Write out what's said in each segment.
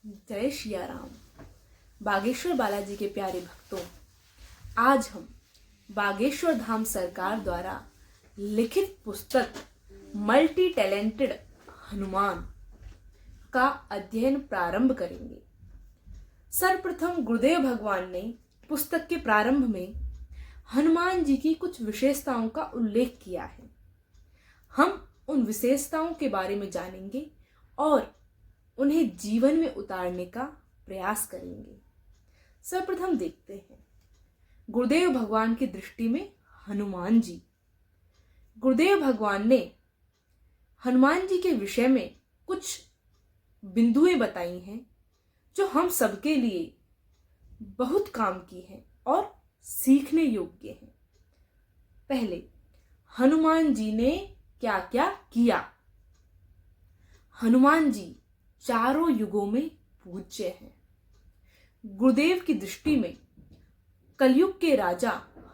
जय शिया राम। बागेश्वर बालाजी के प्यारे भक्तों, आज हम बागेश्वर धाम सरकार द्वारा लिखित पुस्तक मल्टी टैलेंटेड हनुमान का अध्ययन प्रारंभ करेंगे। सर्वप्रथम गुरुदेव भगवान ने पुस्तक के प्रारंभ में हनुमान जी की कुछ विशेषताओं का उल्लेख किया है। हम उन विशेषताओं के बारे में जानेंगे और उन्हें जीवन में उतारने का प्रयास करेंगे। सर्वप्रथम देखते हैं गुरुदेव भगवान की दृष्टि में हनुमान जी। गुरुदेव भगवान ने हनुमान जी के विषय में कुछ बिंदुएं बताई हैं जो हम सबके लिए बहुत काम की हैं और सीखने योग्य हैं। पहले, हनुमान जी ने क्या क्या किया। हनुमान जी चारों युगों में पूज्य हैं। गुरुदेव की दृष्टि में कलयुग के राजा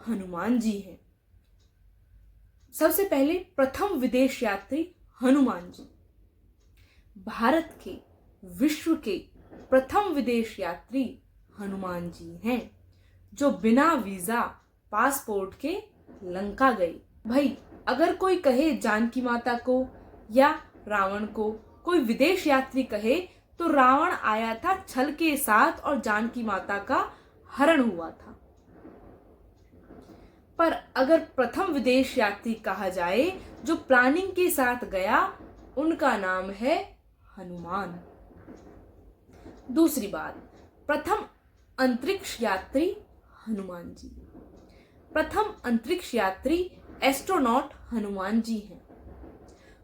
हनुमान जी हैं। सबसे पहले प्रथम विदेश यात्री हनुमान जी। भारत के, विश्व के प्रथम विदेश यात्री हनुमान जी हैं, जो बिना वीजा पासपोर्ट के लंका गए। भाई, अगर कोई कहे जानकी माता को या रावण को कोई विदेश यात्री कहे तो रावण आया था छल के साथ और जानकी माता का हरण हुआ था। पर अगर प्रथम विदेश यात्री कहा जाए जो प्लानिंग के साथ गया, उनका नाम है हनुमान। दूसरी बात, प्रथम अंतरिक्ष यात्री हनुमान जी। प्रथम अंतरिक्ष यात्री एस्ट्रोनॉट हनुमान जी हैं।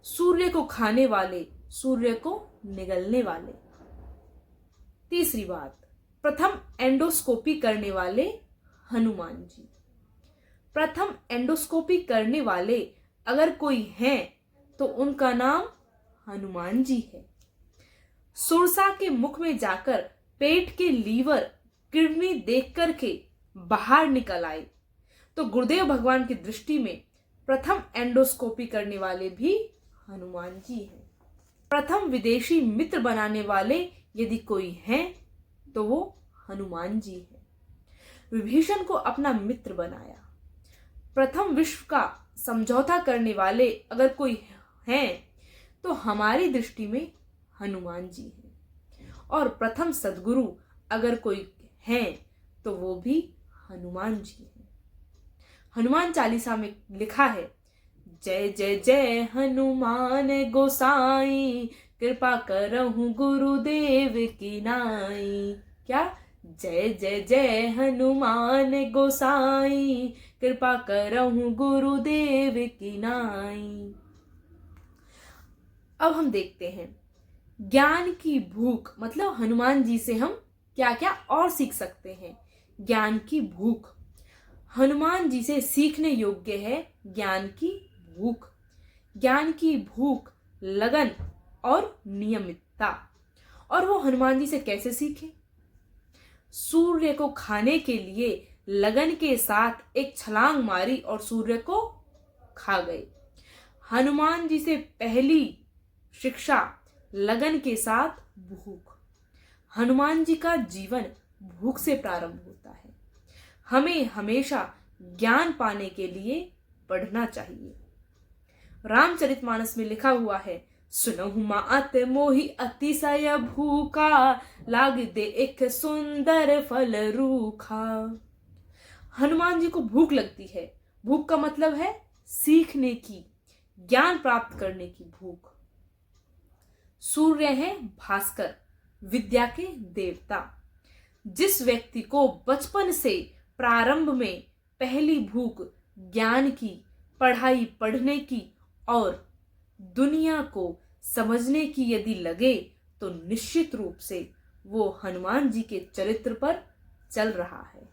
सूर्य को खाने वाले, सूर्य को निगलने वाले। तीसरी बात, प्रथम एंडोस्कोपी करने वाले हनुमान जी। प्रथम एंडोस्कोपी करने वाले अगर कोई हैं तो उनका नाम हनुमान जी है। सुरसा के मुख में जाकर पेट के लीवर, किडनी देख करके बाहर निकल आए तो गुरुदेव भगवान की दृष्टि में प्रथम एंडोस्कोपी करने वाले भी हनुमान जी हैं। प्रथम विदेशी मित्र बनाने वाले यदि कोई हैं तो वो हनुमान जी हैं। विभीषण को अपना मित्र बनाया। प्रथम विश्व का समझौता करने वाले अगर कोई हैं तो हमारी दृष्टि में हनुमान जी हैं। और प्रथम सद्गुरु अगर कोई हैं तो वो भी हनुमान जी हैं। हनुमान चालीसा में लिखा है, जय जय जय हनुमान गोसाई, कृपा करहु गुरुदेव की नाई। क्या? जय जय जय हनुमान गोसाई, कृपा करहु गुरुदेव की नाई। अब हम देखते हैं ज्ञान की भूख, मतलब हनुमान जी से हम क्या क्या और सीख सकते हैं। ज्ञान की भूख, हनुमान जी से सीखने योग्य है ज्ञान की भूख। ज्ञान की भूख, लगन और नियमितता। और वो हनुमान जी से कैसे सीखे? सूर्य को खाने के लिए लगन के साथ एक छलांग मारी और सूर्य को खा गए। हनुमान जी से पहली शिक्षा लगन के साथ भूख। हनुमान जी का जीवन भूख से प्रारंभ होता है। हमें हमेशा ज्ञान पाने के लिए पढ़ना चाहिए। रामचरितमानस में लिखा हुआ है, सुनहु मात मोहि अतिशय भूखा, लाग दे एक सुंदर फल रूखा। हनुमान जी को भूख लगती है। भूख का मतलब है सीखने की, ज्ञान प्राप्त करने की भूख। सूर्य है भास्कर, विद्या के देवता। जिस व्यक्ति को बचपन से प्रारंभ में पहली भूख ज्ञान की, पढ़ाई पढ़ने की और दुनिया को समझने की यदि लगे तो निश्चित रूप से वो हनुमान जी के चरित्र पर चल रहा है।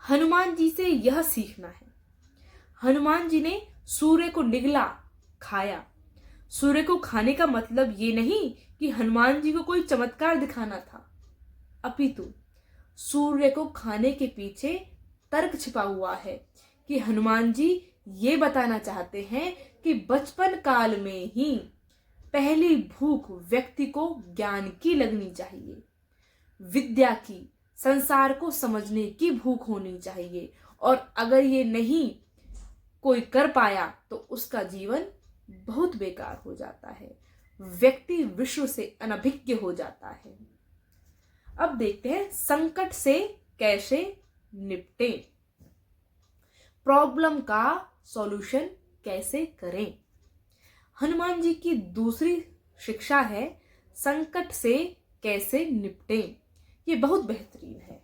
हनुमान जी से यह सीखना है। हनुमान जी ने सूर्य को निगला, खाया। सूर्य को खाने का मतलब ये नहीं कि हनुमान जी को कोई चमत्कार दिखाना था, अपितु सूर्य को खाने के पीछे तर्क छिपा हुआ है कि हनुमान जी ये बताना चाहते हैं कि बचपन काल में ही पहली भूख व्यक्ति को ज्ञान की लगनी चाहिए, विद्या की, संसार को समझने की भूख होनी चाहिए। और अगर ये नहीं कोई कर पाया तो उसका जीवन बहुत बेकार हो जाता है, व्यक्ति विश्व से अनभिज्ञ हो जाता है। अब देखते हैं संकट से कैसे निपटें, प्रॉब्लम का सॉल्यूशन कैसे करें। हनुमान जी की दूसरी शिक्षा है संकट से कैसे निपटें। ये बहुत बेहतरीन है।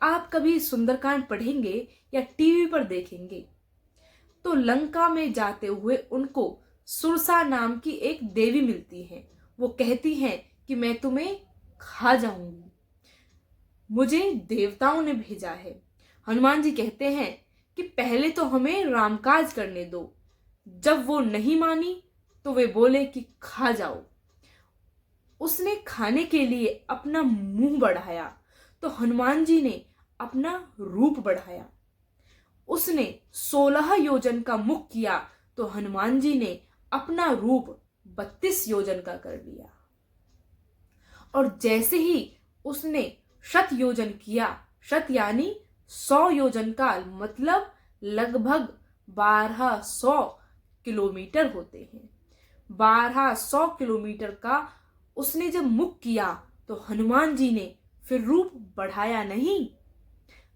आप कभी सुंदरकांड पढ़ेंगे या टीवी पर देखेंगे तो लंका में जाते हुए उनको सुरसा नाम की एक देवी मिलती है। वो कहती हैं कि मैं तुम्हें खा जाऊंगी, मुझे देवताओं ने भेजा है। हनुमान जी कहते हैं कि पहले तो हमें रामकाज करने दो। जब वो नहीं मानी तो वे बोले कि खा जाओ। उसने खाने के लिए अपना मुंह बढ़ाया तो हनुमान जी ने अपना रूप बढ़ाया। उसने 16 योजन का मुख किया तो हनुमान जी ने अपना रूप 32 योजन का कर लिया। और जैसे ही उसने 100 योजन किया, 100 यानी 100 योजन का मतलब लगभग 1200 किलोमीटर होते हैं। 1200 किलोमीटर का उसने जब मुख किया तो हनुमान जी ने फिर रूप बढ़ाया नहीं,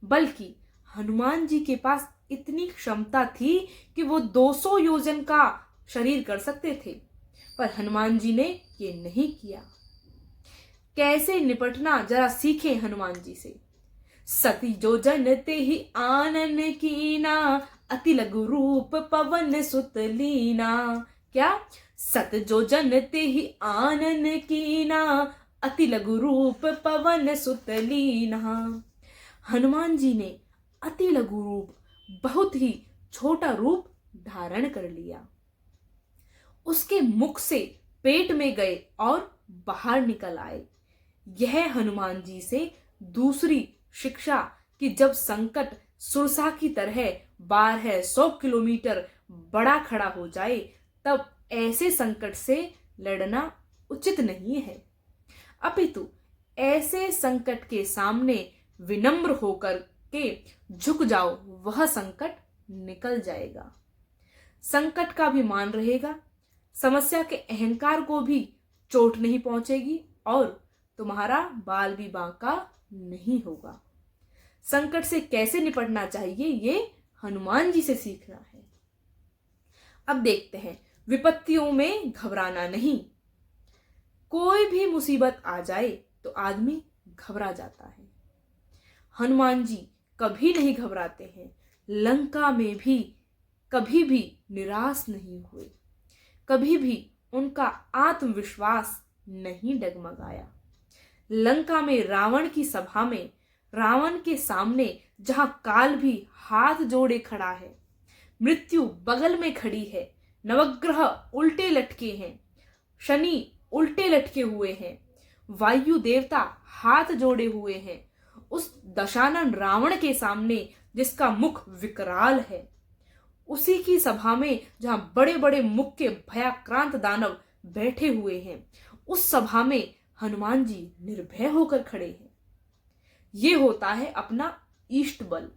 बल्कि हनुमान जी के पास इतनी क्षमता थी कि वो 200 योजन का शरीर कर सकते थे, पर हनुमान जी ने ये नहीं किया। कैसे निपटना जरा सीखे हनुमान जी से। सती जो जनते ही आनन कीना, अति लघु रूप पवन सुत लीना। क्या? सत जो जनते ही आनन कीना, अति लघु रूप पवन सुत लीना। हनुमान जी ने अति लघु रूप, बहुत ही छोटा रूप धारण कर लिया। उसके मुख से पेट में गए और बाहर निकल आए। यह हनुमान जी से दूसरी शिक्षा कि जब संकट सुरसा की तरह 1200 किलोमीटर बड़ा खड़ा हो जाए तब ऐसे संकट से लड़ना उचित नहीं है, अपितु ऐसे संकट के सामने विनम्र होकर के झुक जाओ, वह संकट निकल जाएगा। संकट का भी मान रहेगा, समस्या के अहंकार को भी चोट नहीं पहुंचेगी और तुम्हारा बाल भी बांका नहीं होगा। संकट से कैसे निपटना चाहिए ये हनुमान जी से सीखना है। अब देखते हैं विपत्तियों में घबराना नहीं। कोई भी मुसीबत आ जाए तो आदमी घबरा जाता है। हनुमान जी कभी नहीं घबराते हैं, लंका में भी कभी भी निराश नहीं हुए, कभी भी उनका आत्मविश्वास नहीं डगमगाया। लंका में रावण की सभा में, रावण के सामने जहां काल भी हाथ जोड़े खड़ा है, मृत्यु बगल में खड़ी है, नवग्रह उल्टे लटके हैं, शनि उल्टे लटके हुए हैं, वायु देवता हाथ जोड़े हुए हैं, उस दशानन रावण के सामने जिसका मुख विकराल है, उसी की सभा में जहां बड़े बड़े मुख के भयाक्रांत दानव बैठे हुए हैं, उस सभा में हनुमान जी निर्भय होकर खड़े हैं। ये होता है अपना इष्ट बल,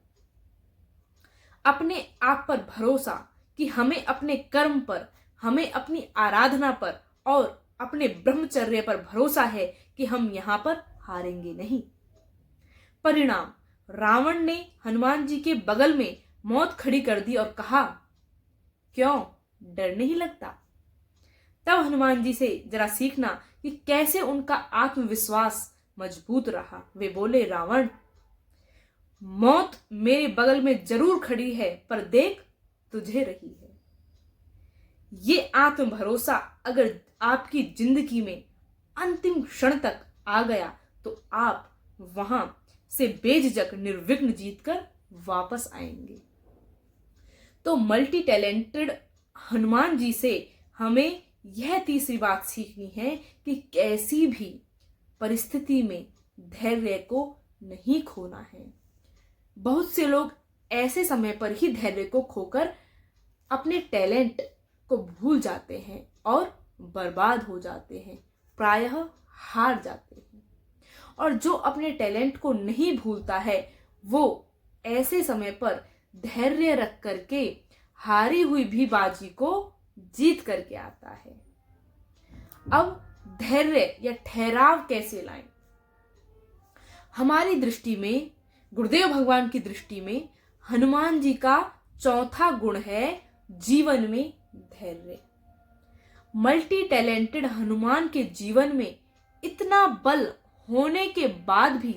अपने आप पर भरोसा कि हमें अपने कर्म पर, हमें अपनी आराधना पर और अपने ब्रह्मचर्य पर भरोसा है कि हम यहां पर हारेंगे नहीं। परिणाम, रावण ने हनुमान जी के बगल में मौत खड़ी कर दी और कहा, क्यों डर नहीं लगता? तब हनुमान जी से जरा सीखना कि कैसे उनका आत्मविश्वास मजबूत रहा। वे बोले, रावण, मौत मेरे बगल में जरूर खड़ी है, पर देख तुझे रही है। ये आत्म भरोसा अगर आपकी जिंदगी में अंतिम क्षण तक आ गया तो आप वहां से बेझिझक निर्विघ्न जीतकर वापस आएंगे। तो मल्टी टैलेंटेड हनुमान जी से हमें यह तीसरी बात सीखनी है कि कैसी भी परिस्थिति में धैर्य को नहीं खोना है। बहुत से लोग ऐसे समय पर ही धैर्य को खोकर अपने टैलेंट को भूल जाते हैं और बर्बाद हो जाते हैं, प्रायः हार जाते हैं। और जो अपने टैलेंट को नहीं भूलता है वो ऐसे समय पर धैर्य रख करके हारी हुई भी बाजी को जीत करके आता है। अब धैर्य या ठहराव कैसे लाएं? हमारी दृष्टि में, गुरुदेव भगवान की दृष्टि में, हनुमान जी का चौथा गुण है जीवन में धैर्य। मल्टी टैलेंटेड हनुमान के जीवन में इतना बल होने के बाद भी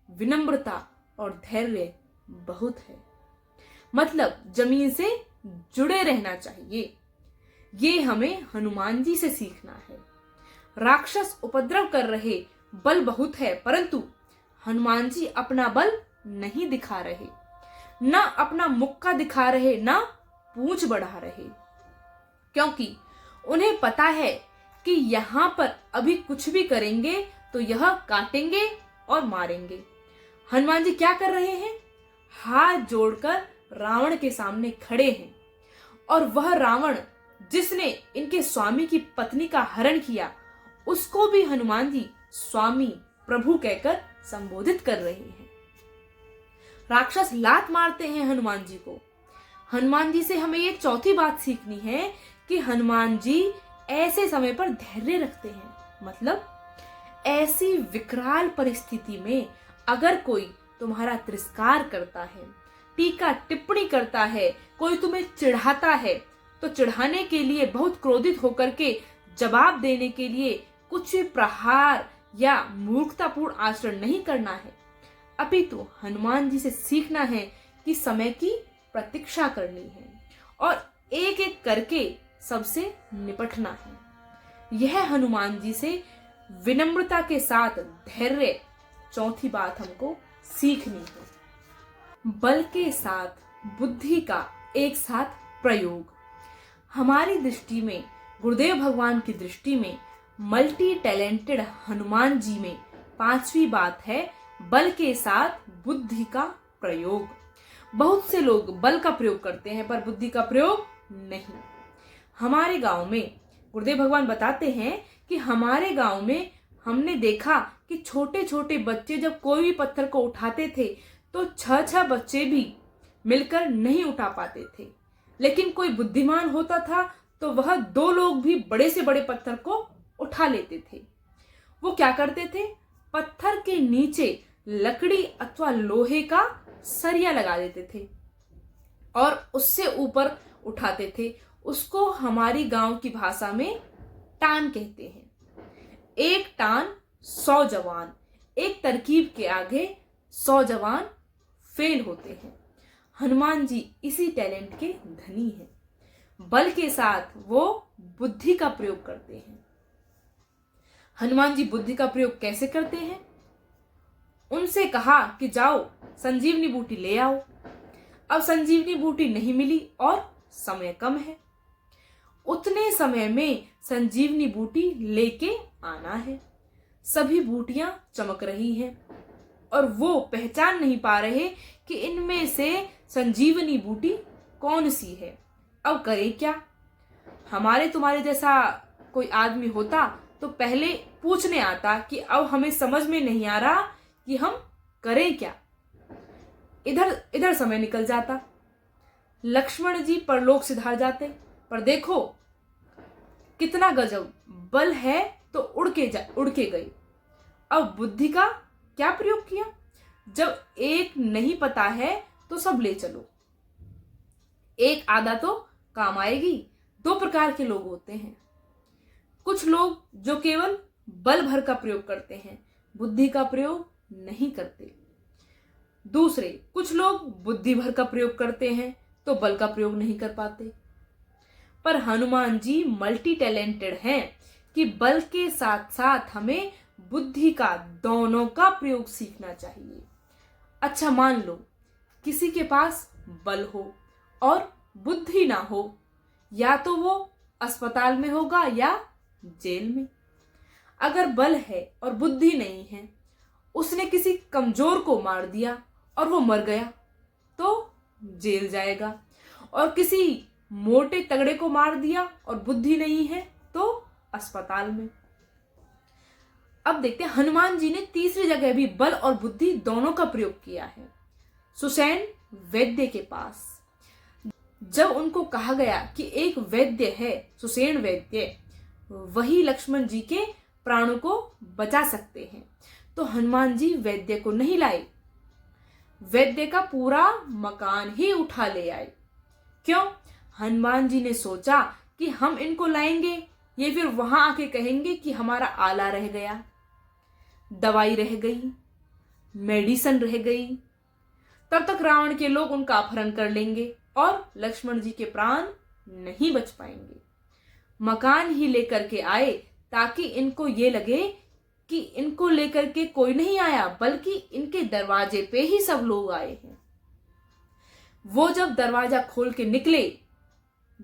विनम्रता और धैर्य बहुत है। मतलब जमीन से जुड़े रहना चाहिए। ये हमें हनुमान जी से सीखना है। राक्षस उपद्रव कर रहे, बल बहुत है, परंतु हनुमान जी अपना बल नहीं दिखा रहे, ना अपना मुक्का दिखा रहे, ना पूंछ बढ़ा रहे, क्योंकि उन्हें पता है कि यहां पर अभी कुछ भी करेंगे तो यह काटेंगे और मारेंगे। हनुमान जी क्या कर रहे हैं? हाथ जोड़कर रावण के सामने खड़े हैं। और वह रावण जिसने इनके स्वामी की पत्नी का हरण किया, उसको भी हनुमान जी स्वामी, प्रभु कहकर संबोधित कर रहे हैं। राक्षस लात मारते हैं हनुमान जी को। हनुमान जी से हमें ये चौथी बात सीखनी है कि हनुमान जी ऐसे समय पर धैर्य रखते हैं। मतलब ऐसी विकराल परिस्थिति में अगर कोई तुम्हारा तिरस्कार करता है, टीका टिप्पणी करता है, कोई तुम्हें चिढ़ाता है, तो चिढ़ाने के लिए बहुत क्रोधित होकर के जवाब देने के लिए कुछ भी प्रहार या मूर्खतापूर्ण आचरण नहीं करना है, अपितु हनुमान जी से सीखना है कि समय की प्रतीक्षा करनी है और एक एक करके सबसे निपटना है। यह हनुमान जी से विनम्रता के साथ धैर्य चौथी बात हमको सीखनी है। बल के साथ बुद्धि का एक साथ प्रयोग। हमारी दृष्टि में, गुरुदेव भगवान की दृष्टि में, मल्टी टैलेंटेड हनुमान जी में पांचवी बात है बल के साथ बुद्धि का प्रयोग। बहुत से लोग बल का प्रयोग करते हैं पर बुद्धि का प्रयोग नहीं। हमारे गांव में गुरुदेव भगवान बताते हैं कि हमारे गांव में हमने देखा कि छोटे छोटे बच्चे जब कोई भी पत्थर को उठाते थे तो 6-6 बच्चे भी मिलकर नहीं उठा पाते थे, लेकिन कोई बुद्धिमान होता था तो वह 2 लोग भी बड़े से बड़े पत्थर को उठा लेते थे। वो क्या करते थे? पत्थर के नीचे लकड़ी अथवा लोहे का सरिया लगा देते थे और उससे ऊपर उठाते थे। उसको हमारी गांव की भाषा में टान कहते हैं। एक टान 100 जवान, एक तरकीब के आगे 100 जवान फेल होते हैं। हनुमान जी इसी टैलेंट के धनी हैं। बल के साथ वो बुद्धि का प्रयोग करते हैं। हनुमान जी बुद्धि का प्रयोग कैसे करते हैं? उनसे कहा कि जाओ संजीवनी बूटी ले आओ। अब संजीवनी बूटी नहीं मिली और समय कम है। उतने समय में संजीवनी बूटी लेके आना है। सभी बूटियां चमक रही हैं और वो पहचान नहीं पा रहे कि इनमें से संजीवनी बूटी कौन सी है। अब करें क्या? हमारे तुम्हारे जैसा कोई आदमी होता तो पहले पूछने आता कि अब हमें समझ में नहीं आ रहा कि हम करें क्या। इधर इधर समय निकल जाता। लक्ष्मण जी परलोक सिधार जाते, पर देखो कितना गजब बल है तो उड़ के गए। अब बुद्धि का क्या प्रयोग किया? जब एक नहीं पता है तो सब ले चलो, एक आधा तो काम आएगी। 2 प्रकार के लोग होते हैं। कुछ लोग जो केवल बल भर का प्रयोग करते हैं, बुद्धि का प्रयोग नहीं करते। दूसरे कुछ लोग बुद्धि भर का प्रयोग करते हैं तो बल का प्रयोग नहीं कर पाते। पर हनुमान जी मल्टी टैलेंटेड हैं कि बल के साथ साथ हमें बुद्धि का, दोनों का प्रयोग सीखना चाहिए। अच्छा मान लो किसी के पास बल हो और बुद्धि ना हो, या तो वो अस्पताल में होगा या जेल में। अगर बल है और बुद्धि नहीं है, उसने किसी कमजोर को मार दिया और वो मर गया तो जेल जाएगा, और किसी मोटे तगड़े को मार दिया और बुद्धि नहीं है तो अस्पताल में। अब देखते हैं हनुमान जी ने तीसरी जगह भी बल और बुद्धि दोनों का प्रयोग किया है, सुसैन वैद्य के पास। जब उनको कहा गया कि एक वैद्य है, सुसैन वैद्य, वही लक्ष्मण जी के प्राणों को बचा सकते हैं, तो हनुमान जी वैद्य को नहीं लाए, वैद्य का पूरा मकान ही उठा ले आए। क्यों? हनुमान जी ने सोचा कि हम इनको लाएंगे, ये फिर वहां आके कहेंगे कि हमारा आला रह गया, दवाई रह गई, मेडिसिन रह गई, तब तक रावण के लोग उनका अपहरण कर लेंगे और लक्ष्मण जी के प्राण नहीं बच पाएंगे। मकान ही लेकर के आए ताकि इनको ये लगे कि इनको लेकर के कोई नहीं आया, बल्कि इनके दरवाजे पे ही सब लोग आए हैं। वो जब दरवाजा खोल के निकले,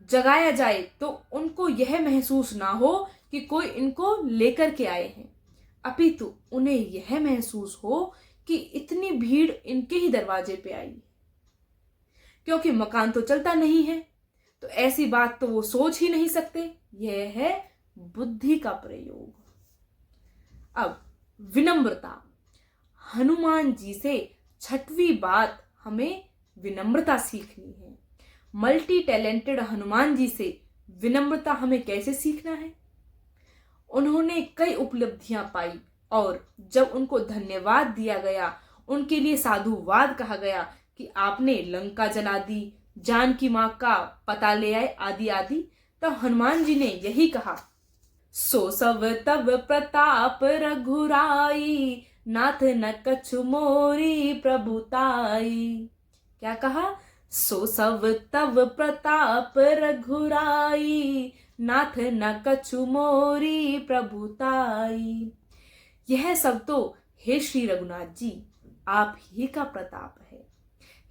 जगाया जाए, तो उनको यह महसूस ना हो कि कोई इनको लेकर के आए हैं, अपितु उन्हें यह महसूस हो कि इतनी भीड़ इनके ही दरवाजे पे आई, क्योंकि मकान तो चलता नहीं है, तो ऐसी बात तो वो सोच ही नहीं सकते। यह है बुद्धि का प्रयोग। अब विनम्रता, हनुमान जी से छठवीं बात हमें विनम्रता सीखनी है। मल्टी टैलेंटेड हनुमान जी से विनम्रता हमें कैसे सीखना है? उन्होंने कई उपलब्धियां पाई और जब उनको धन्यवाद दिया गया, उनके लिए साधुवाद कहा गया कि आपने लंका जला दी, जानकी मां का पता ले आए, आदि आदि, तब हनुमान जी ने यही कहा, सो सब तब प्रताप रघुराई, नाथ न कछु मोरी प्रभुताई। क्या कहा? सो सब तब प्रताप रघुराई, नाथ न कछु मोरी प्रभुताई। यह सब तो हे श्री रघुनाथ जी आप ही का प्रताप है।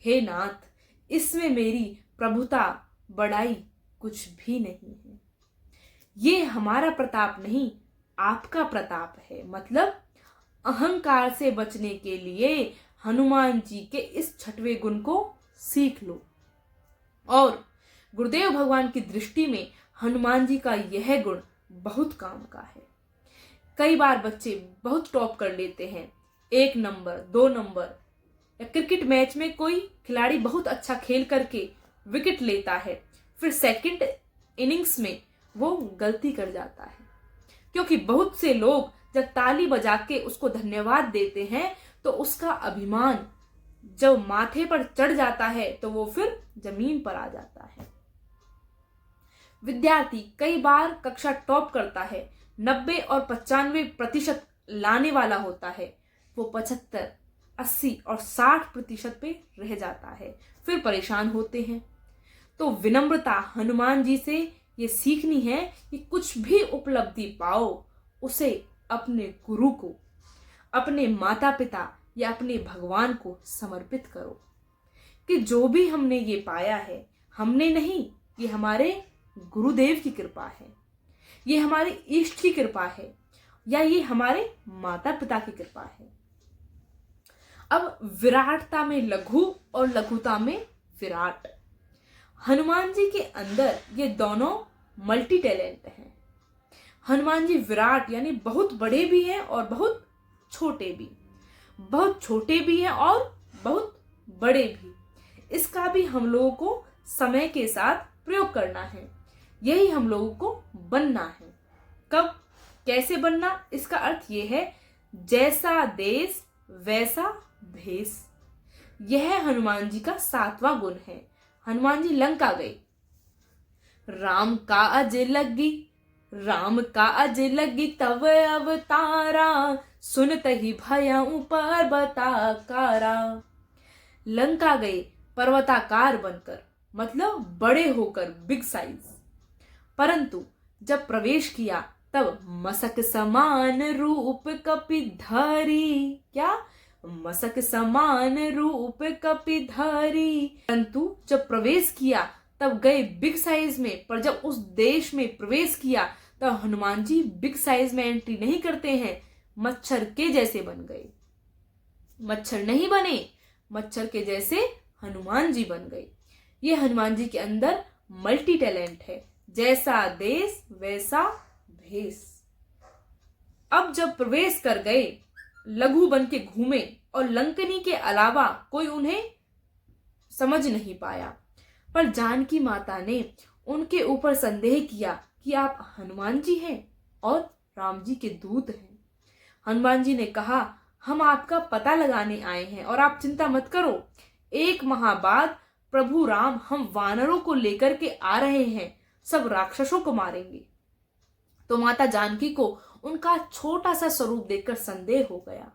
हे नाथ, इसमें मेरी प्रभुता बड़ाई कुछ भी नहीं है। ये हमारा प्रताप नहीं, आपका प्रताप है। मतलब अहंकार से बचने के लिए हनुमान जी के इस छठवें गुण को सीख लो। और गुरुदेव भगवान की दृष्टि में हनुमान जी का यह गुण बहुत काम का है। कई बार बच्चे बहुत टॉप कर लेते हैं, 1 नंबर 2 नंबर, या क्रिकेट मैच में कोई खिलाड़ी बहुत अच्छा खेल करके विकेट लेता है, फिर सेकंड इनिंग्स में वो गलती कर जाता है, क्योंकि बहुत से लोग जब ताली बजा के उसको धन्यवाद देते हैं तो उसका अभिमान जब माथे पर चढ़ जाता है तो वो फिर जमीन पर आ जाता है। विद्यार्थी कई बार कक्षा टॉप करता है, 90 और 95% लाने वाला होता है, वो 75, 80 और 60% पे रह जाता है, फिर परेशान होते हैं। तो विनम्रता हनुमान जी से ये सीखनी है कि कुछ भी उपलब्धि पाओ, उसे अपने गुरु को, अपने माता पिता या अपने भगवान को समर्पित करो कि जो भी हमने ये पाया है, हमने नहीं, ये हमारे गुरुदेव की कृपा है, ये हमारे इष्ट की कृपा है, या ये हमारे माता पिता की कृपा है। अब विराटता में लघु और लघुता में विराट, हनुमान जी के अंदर ये दोनों मल्टी टैलेंट हैं। हनुमान जी विराट यानी बहुत बड़े भी हैं और बहुत छोटे भी, बहुत छोटे भी हैं और बहुत बड़े भी। इसका भी हम लोगों को समय के साथ प्रयोग करना है, यही हम लोगों को बनना है। कब, कैसे बनना? इसका अर्थ ये है, जैसा देश वैसा भेष। यह हनुमान जी का 7वां गुण है। हनुमान जी लंका गए, राम काज लगी, राम काज लगी तब अवतारा, सुनत ही भयउ पर्वताकारा। लंका गए पर्वताकार बनकर, मतलब बड़े होकर, बिग साइज, परंतु जब प्रवेश किया तब मसक समान रूप कपिधारी। क्या? मसक समान रूप कपिधारी। परंतु जब प्रवेश किया तब गए बिग साइज में, पर जब उस देश में प्रवेश किया तब हनुमान जी बिग साइज में एंट्री नहीं करते हैं, मच्छर के जैसे बन गए। मच्छर नहीं बने, मच्छर के जैसे हनुमान जी बन गए। ये हनुमान जी के अंदर मल्टी टैलेंट है, जैसा देश वैसा भेष। अब जब प्रवेश कर गए, लघु बन के घूमे और लंकनी के अलावा कोई उन्हें समझ नहीं पाया। पर जानकी माता ने उनके ऊपर संदेह किया कि आप हनुमान जी हैं और राम जी के दूत हैं। हनुमान जी ने कहा, हम आपका पता लगाने आए हैं और आप चिंता मत करो। 1 माह बाद प्रभु राम हम वानरों को लेकर के आ रहे हैं, सब राक्षसों को मारेंगे। तो माता जानकी को उनका छोटा सा स्वरूप देखकर संदेह हो गया।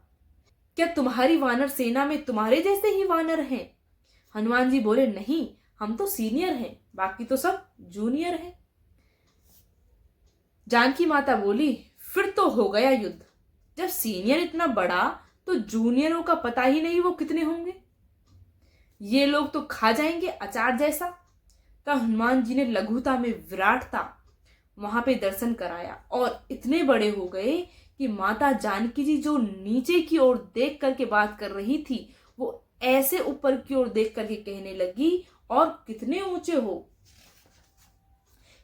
क्या तुम्हारी वानर सेना में तुम्हारे जैसे ही वानर हैं? हनुमान जी बोले, नहीं, हम तो सीनियर हैं, बाकी तो सब जूनियर हैं। जानकी माता बोली, फिर तो हो गया युद्ध। जब सीनियर इतना बड़ा तो जूनियरों का पता ही नहीं वो कितने होंगे। ये लोग तो खा जाएंगे अचार जैसा। तब हनुमान जी ने लघुता में विराटता वहां पे दर्शन कराया और इतने बड़े हो गए कि माता जानकी जी जो नीचे की ओर देख करके बात कर रही थी, वो ऐसे ऊपर की ओर देख करके कहने लगी, और कितने ऊंचे हो।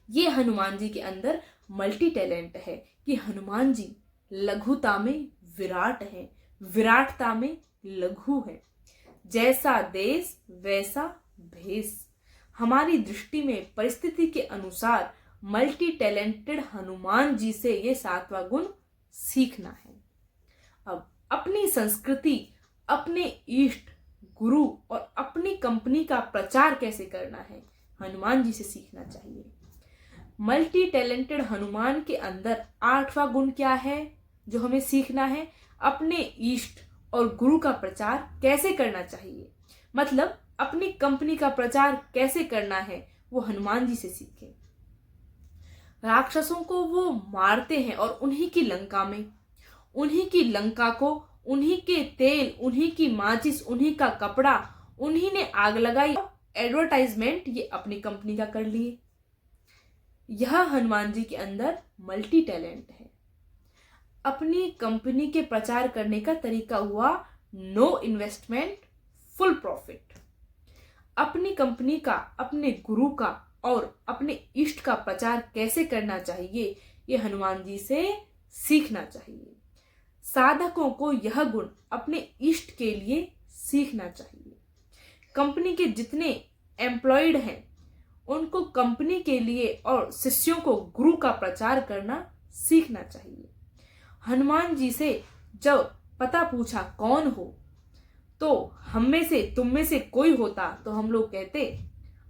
ये हनुमान जी के अंदर मल्टी टैलेंट है कि हनुमान जी लघुता में विराट है, विराटता में लघु है। जैसा देश वैसा भेष। हमारी दृष्टि में परिस्थिति के अनुसार मल्टी टैलेंटेड हनुमान जी से ये 7वां गुण सीखना है। अब अपनी संस्कृति, अपने इष्ट, गुरु और अपनी कंपनी का प्रचार कैसे करना है, हनुमान जी से सीखना चाहिए। मल्टी टैलेंटेड हनुमान के अंदर 8वां गुण क्या है जो हमें सीखना है? अपने इष्ट और गुरु का प्रचार कैसे करना चाहिए, मतलब अपनी कंपनी का प्रचार कैसे करना है, वो हनुमान जी से सीखे। राक्षसों को वो मारते हैं और उन्हीं की लंका में, उन्हीं की लंका को, उन्हीं के तेल, उन्हीं की माचिस, उन्हीं का कपड़ा, उन्हीं ने आग लगाई। एडवर्टाइजमेंट ये अपनी कंपनी का कर लिए। यह हनुमान जी के अंदर मल्टी टैलेंट है। अपनी कंपनी के प्रचार करने का तरीका हुआ नो इन्वेस्टमेंट फुल प्रॉफिट। अपनी कंपनी का, अपने गुरु का और अपने इष्ट का प्रचार कैसे करना चाहिए, ये हनुमान जी से सीखना चाहिए। साधकों को यह गुण अपने इष्ट के लिए सीखना चाहिए। कंपनी के जितने एम्प्लॉयड हैं उनको कंपनी के लिए और शिष्यों को गुरु का प्रचार करना सीखना चाहिए। हनुमान जी से जब पता पूछा कौन हो, तो हम में से, तुम में से कोई होता तो हम लोग कहते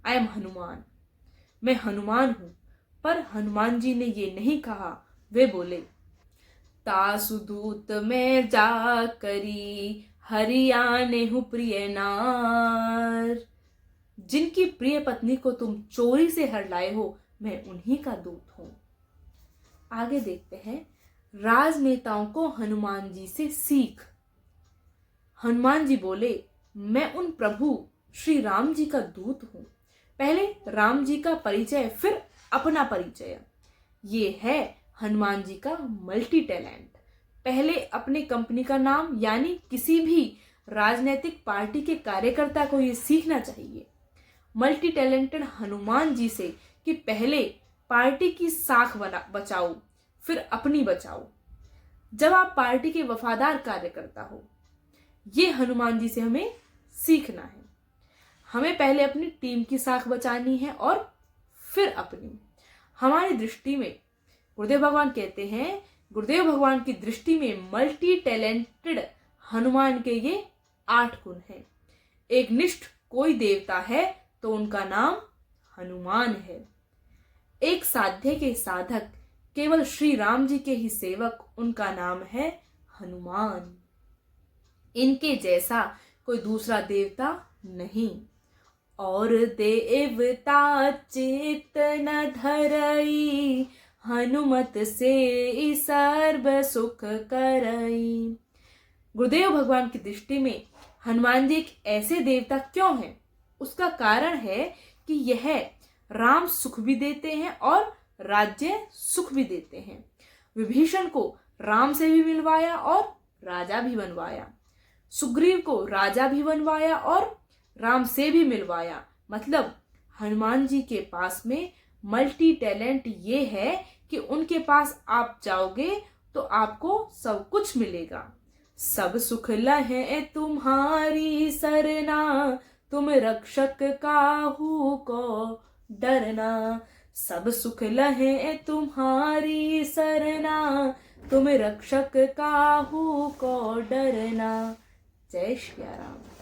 आई एम हनुमान, मैं हनुमान हूं। पर हनुमान जी ने ये नहीं कहा। वे बोले, तासुदूत में जा करी हरियाणे हूं प्रिय नार। जिनकी प्रिय पत्नी को तुम चोरी से हर लाए हो, मैं उन्हीं का दूत हूं। आगे देखते हैं, राजनेताओं को हनुमान जी से सीख। हनुमान जी बोले, मैं उन प्रभु श्री राम जी का दूत हूं। पहले राम जी का परिचय, फिर अपना परिचय। ये है हनुमान जी का मल्टी टैलेंट। पहले अपने कंपनी का नाम, यानी किसी भी राजनीतिक पार्टी के कार्यकर्ता को ये सीखना चाहिए मल्टी टैलेंटेड हनुमान जी से कि पहले पार्टी की साख बचाओ, फिर अपनी बचाओ। जब आप पार्टी के वफादार कार्यकर्ता हो, ये हनुमान जी से हमें सीखना है। हमें पहले अपनी टीम की साख बचानी है और फिर अपनी। हमारी दृष्टि में गुरुदेव भगवान कहते हैं, गुरुदेव भगवान की दृष्टि में मल्टी टैलेंटेड हनुमान के ये 8 गुण हैं। एक निष्ठ कोई देवता है तो उनका नाम हनुमान है। एक साध्य के साधक, केवल श्री राम जी के ही सेवक, उनका नाम है हनुमान। इनके जैसा कोई दूसरा देवता नहीं। और देवता चित न धरई, हनुमत से सर्व सुख करई। गुरुदेव भगवान की दृष्टि में हनुमान जी एक ऐसे देवता क्यों हैं? उसका कारण है कि यह राम सुख भी देते हैं और राज्य सुख भी देते हैं। विभीषण को राम से भी मिलवाया और राजा भी बनवाया। सुग्रीव को राजा भी बनवाया और राम से भी मिलवाया। मतलब हनुमान जी के पास में मल्टी टैलेंट ये है कि उनके पास आप जाओगे तो आपको सब कुछ मिलेगा। सब सुख लहे तुम्हारी सरना, तुम रक्षक काहू को डरना। सब सुख लहे तुम्हारी सरना, तुम रक्षक काहू को डरना। जय श्री राम।